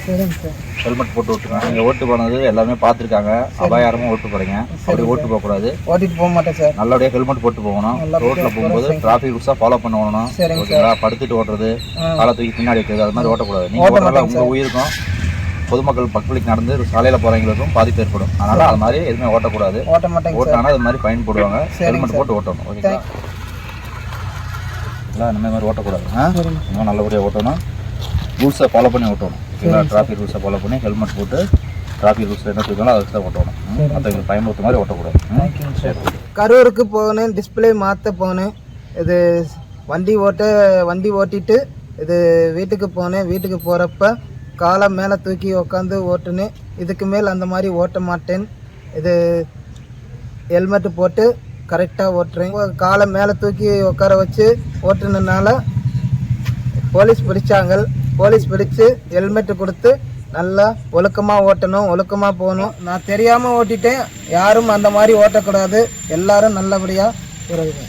சரிங்க sir. Helmet போட்டு ஓட்டுங்க. நீங்கள் ஓட்டு போனது எல்லாமே பார்த்துருக்காங்க. அபாயாரமாக ஓட்டு போகிறீங்க. அப்படி ஓட்டு போகக்கூடாது. ஓட்டிட்டு போக மாட்டேன் சார். நல்லபடியாக ஹெல்மெட் போட்டு போகணும். ரோட்டில் போகும்போது டிராஃபிக் ரூல்ஸாக ஃபாலோ பண்ணணும். ஓகேங்களா? படுத்துட்டு ஓட்டுறது, காலை தூக்கி பின்னாடி வைக்கிறது, அது மாதிரி ஓட்டக்கூடாது. நீங்கள் ஓட்டுறதால உங்கள் உயிருக்கும் பொதுமக்கள் பப்ளிக் நடந்து சாலையில் போகிறவங்களுக்கும் பாதிப்பு ஏற்படும். அதனால் அது மாதிரி எதுவுமே ஓட்டக்கூடாது. ஓட்டினா அது மாதிரி ஃபைன் போடுவாங்க. ஹெல்மெட் போட்டு ஓட்டணும். ஓகேங்களா? இல்லை இந்த மாதிரி ஓட்டக்கூடாது. இன்னும் நல்லபடியாக ஓட்டணும். ரூல்ஸை ஃபாலோ பண்ணி ஓட்டணும். ஓகேங்களா? டிராஃபிக் ரூல்ஸை ஃபாலோ பண்ணி ஹெல்மெட் போட்டு டிராஃபிக் ரூல்ஸ் என்ன சொல்லியிருக்காங்களோ அதை தான் ஓட்டணும். மற்றவங்களுக்கு பயன்படுத்த மாதிரி ஓட்டக்கூடாது. சரி. கரூருக்கு போகணும், டிஸ்பிளே மாற்ற போகணும். இது வண்டி ஓட்டிட்டு இது வீட்டுக்கு போனேன். வீட்டுக்கு போகிறப்ப காலை மேலே தூக்கி உட்காந்து ஓட்டுனேன். இதுக்கு மேல் அந்த மாதிரி ஓட்ட மாட்டேன். இது ஹெல்மெட்டு போட்டு கரெக்டாக ஓட்டுறேன். காலை மேலே தூக்கி உட்கார வச்சு ஓட்டுனதுனால போலீஸ் பிடிச்சாங்க. போலீஸ் பிடிச்சு ஹெல்மெட்டு கொடுத்து நல்லா ஒழுக்கமாக ஓட்டணும், ஒழுக்கமாக போகணும். நான் தெரியாமல் ஓட்டிட்டேன். யாரும் அந்த மாதிரி ஓட்டக்கூடாது. எல்லாரும் நல்லபடியாக இருங்க.